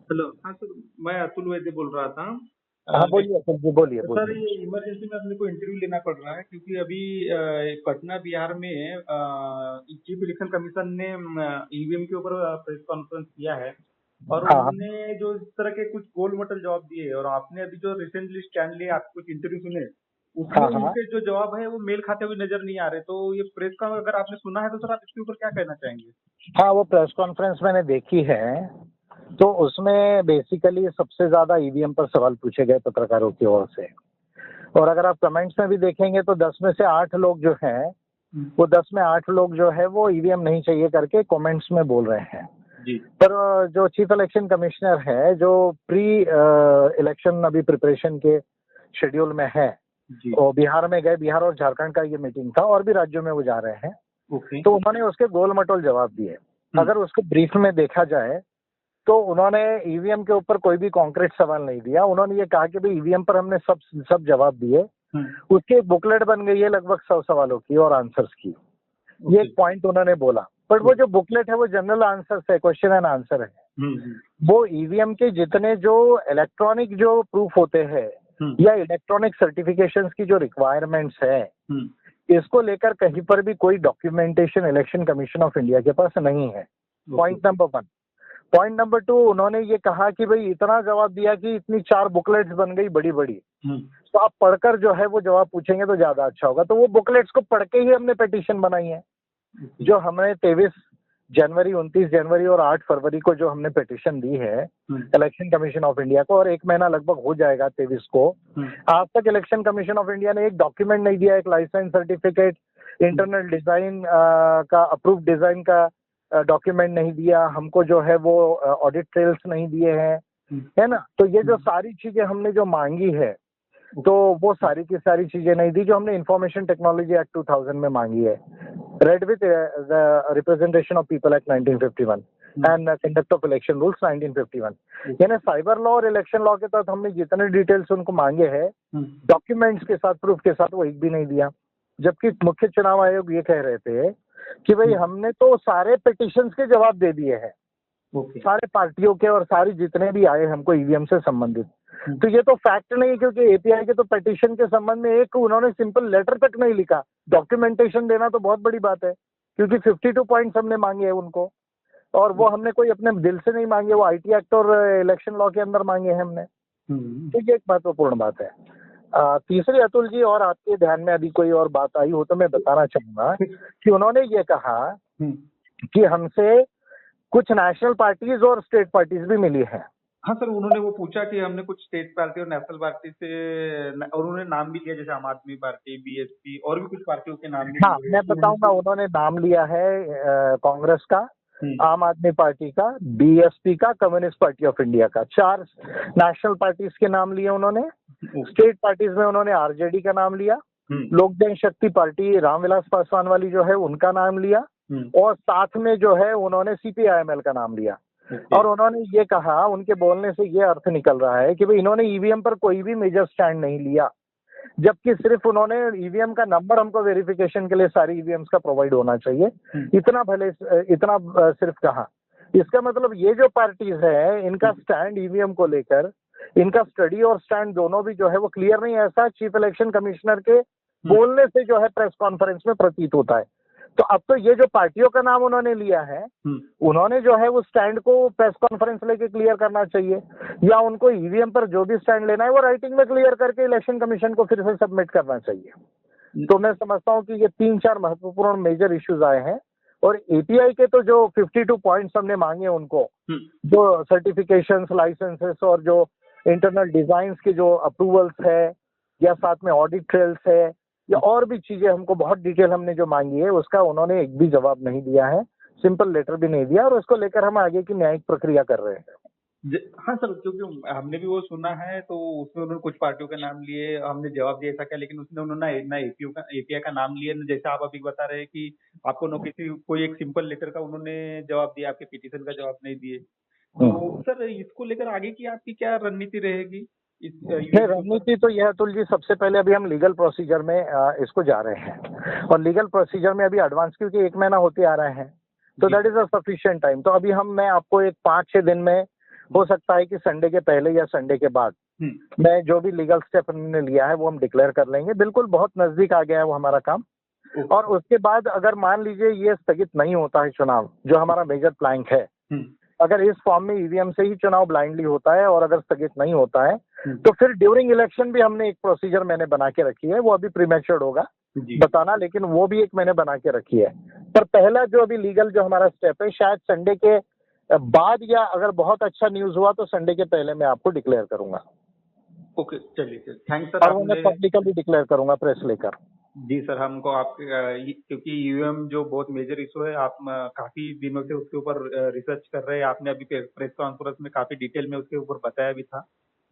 Hello. हाँ sir, मैं अतुल वैद्य बोल रहा था। हाँ बोलिए अतुल जी, बोलिए सर, बोलिए। ये इमरजेंसी में अपने को इंटरव्यू लेना पड़ रहा है क्योंकि अभी पटना बिहार में चीफ इलेक्शन कमीशन ने ईवीएम के ऊपर प्रेस कॉन्फ्रेंस किया है और हाँ हाँ उन्होंने जो इस तरह के कुछ गोल मटोल जवाब दिए और आपने अभी जो रिसेंटली स्टैंड लिया, आप कुछ इंटरव्यू सुने, उसमें हाँ हाँ। उनके जो जवाब है वो मेल खाते हुए नजर नहीं आ रहे। तो ये प्रेस का अगर आपने सुना है तो सर आप इसके ऊपर क्या कहना चाहेंगे? हाँ, वो प्रेस कॉन्फ्रेंस मैंने देखी है। तो उसमें बेसिकली सबसे ज्यादा ईवीएम पर सवाल पूछे गए पत्रकारों की ओर से। और अगर आप कमेंट्स में भी देखेंगे तो 10 में से 8 लोग जो हैं, वो 10 में 8 लोग जो है वो ईवीएम नहीं चाहिए करके कमेंट्स में बोल रहे हैं। जी। पर जो चीफ इलेक्शन कमिश्नर है, जो प्री इलेक्शन अभी प्रिपरेशन के शेड्यूल में है, जी। वो बिहार में गए। बिहार और झारखंड का ये मीटिंग था और भी राज्यों में वो जा रहे हैं। ओके। तो उन्होंने उसके गोल मटोल जवाब दिए। अगर उसको ब्रीफ में देखा जाए तो उन्होंने ईवीएम के ऊपर कोई भी कॉन्क्रीट सवाल नहीं दिया। उन्होंने ये कहा कि भाई ईवीएम पर हमने सब जवाब दिए। उसकी एक बुकलेट बन गई है लगभग 100 सवालों की और आंसर्स की। ये एक पॉइंट उन्होंने बोला। पर वो जो बुकलेट है वो जनरल आंसर्स है, क्वेश्चन एंड आंसर है। वो ईवीएम के जितने जो इलेक्ट्रॉनिक जो प्रूफ होते हैं या इलेक्ट्रॉनिक सर्टिफिकेशंस की जो रिक्वायरमेंट्स है, इसको लेकर कहीं पर भी कोई documentation election commission of India के पास नहीं है। Point number 1। पॉइंट नंबर 2, उन्होंने ये कहा कि भाई इतना जवाब दिया कि इतनी 4 बुकलेट्स बन गई बड़ी बड़ी, तो आप पढ़कर जो है वो जवाब पूछेंगे तो ज्यादा अच्छा होगा। तो वो बुकलेट्स को पढ़ के ही हमने पिटीशन बनाई है, जो हमने 23 जनवरी, 29 जनवरी और 8 फरवरी को जो हमने पिटीशन दी है इलेक्शन कमीशन ऑफ इंडिया को, और 1 महीना लगभग हो जाएगा 23 को। आज तक इलेक्शन कमीशन ऑफ इंडिया ने एक डॉक्यूमेंट नहीं दिया, एक लाइसेंस सर्टिफिकेट, इंटरनल डिजाइन का अप्रूव डिजाइन का डॉक्यूमेंट नहीं दिया हमको, जो है वो ऑडिट ट्रेल्स नहीं दिए हैं, है ना। तो ये जो सारी चीजें हमने जो मांगी है, तो वो सारी की सारी चीजें नहीं दी जो हमने इंफॉर्मेशन टेक्नोलॉजी एक्ट 2000 में मांगी है, red with the representation of people act 1951 and conduct of election rules 1951। यानी साइबर लॉ और इलेक्शन लॉ के तहत हमने जितने डिटेल्स उनको मांगे हैं डॉक्यूमेंट्स के साथ, प्रूफ के साथ, वो एक भी नहीं दिया। जबकि मुख्य चुनाव आयोग ये कह रहे थे कि भाई हमने तो सारे पिटिशंस के जवाब दे दिए हैं, सारे पार्टियों के और सारे जितने भी आए हमको ईवीएम से संबंधित। तो ये तो फैक्ट नहीं, क्योंकि एपीआई के तो पिटीशन के संबंध में एक उन्होंने सिंपल लेटर तक नहीं लिखा। डॉक्यूमेंटेशन देना तो बहुत बड़ी बात है, क्योंकि 52 पॉइंट्स हमने मांगे हैं उनको, और वो हमने कोई अपने दिल से नहीं मांगे, वो आईटी एक्ट और इलेक्शन लॉ के अंदर मांगे हैं हमने। तो ये एक महत्वपूर्ण बात है। तीसरी, अतुल जी, और आपके ध्यान में अभी कोई और बात आई हो तो मैं बताना चाहूंगा कि उन्होंने ये कहा कि हमसे कुछ नेशनल पार्टीज और स्टेट पार्टीज भी मिली है। हाँ सर, उन्होंने वो पूछा कि हमने कुछ स्टेट पार्टी और नेशनल पार्टी से, और उन्होंने नाम भी लिया, जैसे आम आदमी पार्टी, बीएसपी और भी कुछ पार्टियों के नाम भी हाँ, मैं बताऊंगा। उन्होंने नाम लिया है कांग्रेस का, आम आदमी पार्टी का, बीएसपी का, कम्युनिस्ट पार्टी ऑफ इंडिया का। 4 नेशनल पार्टीज के नाम लिए उन्होंने। स्टेट पार्टीज में उन्होंने आरजेडी का नाम लिया, लोक जनशक्ति पार्टी रामविलास पासवान वाली जो है उनका नाम लिया, और साथ में जो है उन्होंने सीपीआईएमएल का नाम लिया। और उन्होंने ये कहा, उनके बोलने से ये अर्थ निकल रहा है कि भाई इन्होंने ईवीएम पर कोई भी मेजर स्टैंड नहीं लिया, जबकि सिर्फ उन्होंने ईवीएम का नंबर हमको वेरिफिकेशन के लिए सारी ईवीएम्स का प्रोवाइड होना चाहिए, इतना सिर्फ कहा। इसका मतलब ये जो पार्टीज है इनका स्टैंड ईवीएम को लेकर, इनका स्टडी और स्टैंड दोनों भी जो है वो क्लियर नहीं है, ऐसा चीफ इलेक्शन कमिश्नर के बोलने से जो है प्रेस कॉन्फ्रेंस में प्रतीत होता है। तो अब तो ये जो पार्टियों का नाम उन्होंने लिया है, उन्होंने जो है वो स्टैंड को प्रेस कॉन्फ्रेंस लेके क्लियर करना चाहिए, या उनको ईवीएम पर जो भी स्टैंड लेना है वो राइटिंग में क्लियर करके इलेक्शन कमीशन को फिर से सबमिट करना चाहिए। तो मैं समझता हूँ कि ये 3-4 महत्वपूर्ण मेजर इश्यूज आए हैं, और एपीआई के तो जो 52 पॉइंट्स हमने मांगे उनको, जो सर्टिफिकेशंस, लाइसेंसेस और जो इंटरनल डिजाइन्स के जो अप्रूवल्स है, या साथ में ऑडिट ट्रेल्स है, या और भी चीजें हमको बहुत डिटेल हमने जो मांगी है, उसका उन्होंने एक भी जवाब नहीं दिया है, सिंपल लेटर भी नहीं दिया, और उसको लेकर हम आगे की न्यायिक प्रक्रिया कर रहे हैं। हाँ सर, क्योंकि हमने भी वो सुना है, तो उसमें उन्होंने कुछ पार्टियों का नाम लिए, हमने जवाब दिया ऐसा क्या, लेकिन उसने उन्होंने ना एपीआई का नाम लिया, जैसे आप अभी बता रहे हैं कि आपको न किसी कोई एक सिंपल लेटर का उन्होंने जवाब दिया, आपके पिटीशन का जवाब नहीं दिए। तो सर, इसको लेकर आगे की आपकी क्या रणनीति रहेगी? रणनीति तो यह, अतुल जी, सबसे पहले अभी हम लीगल प्रोसीजर में इसको जा रहे हैं, और लीगल प्रोसीजर में अभी एडवांस, क्योंकि 1 महीना होते आ रहे हैं, तो that is a sufficient time. तो अभी मैं आपको एक 5-6 दिन में हो सकता है कि संडे के पहले या संडे के बाद मैं जो भी लीगल स्टेप हमने लिया है वो हम डिक्लेयर कर लेंगे। बिल्कुल बहुत नजदीक आ गया है वो हमारा काम। और उसके बाद अगर मान लीजिए ये स्थगित नहीं होता है चुनाव, जो हमारा मेजर प्लैंक है, अगर इस फॉर्म में ईवीएम से ही चुनाव ब्लाइंडली होता है और अगर स्थगित नहीं होता है तो फिर ड्यूरिंग इलेक्शन भी हमने एक प्रोसीजर मैंने बना के रखी है। वो अभी प्रीमैच्योर्ड होगा बताना, लेकिन वो भी एक मैंने बना के रखी है। पर पहला जो अभी लीगल जो हमारा स्टेप है, शायद संडे के बाद या अगर बहुत अच्छा न्यूज हुआ तो संडे के पहले मैं आपको डिक्लेयर करूंगा। ओके, चलिए सर, थैंक्स सर। और वो मैं पब्लिकली डिक्लेयर करूंगा प्रेस लेकर। जी सर, हमको आपके क्योंकि यूएम जो बहुत मेजर इशू है, आप काफी दिनों से उसके ऊपर रिसर्च कर रहे हैं। आपने अभी प्रेस कॉन्फ्रेंस में काफी डिटेल में उसके ऊपर बताया भी था।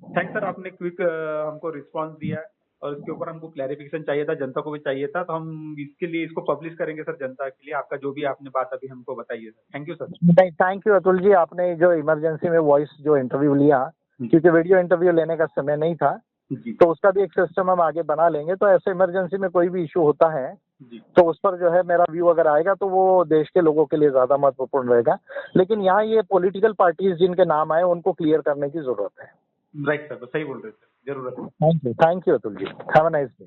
थैंक्स सर, आपने क्विक हमको रिस्पांस दिया है और इसके ऊपर हमको क्लैरिफिकेशन चाहिए था, जनता को भी चाहिए था, तो हम इसके लिए इसको पब्लिश करेंगे सर जनता के लिए। आपका जो भी आपने बात अभी हमको बताई है सर, थैंक यू सर। नहीं, थैंक यू अतुल जी, आपने जो इमरजेंसी में वॉइस जो इंटरव्यू लिया, क्योंकि वीडियो इंटरव्यू लेने का समय नहीं था, तो उसका भी एक सिस्टम हम आगे बना लेंगे। तो ऐसे इमरजेंसी में कोई भी इशू होता है तो उस पर जो है मेरा व्यू अगर आएगा तो वो देश के लोगों के लिए ज्यादा महत्वपूर्ण रहेगा। लेकिन यहाँ ये पॉलिटिकल पार्टीज जिनके नाम आए उनको क्लियर करने की जरूरत है। राइट सर, सही बोल रहे सर, जरूरत है। Thank you Atul ji, have a nice day.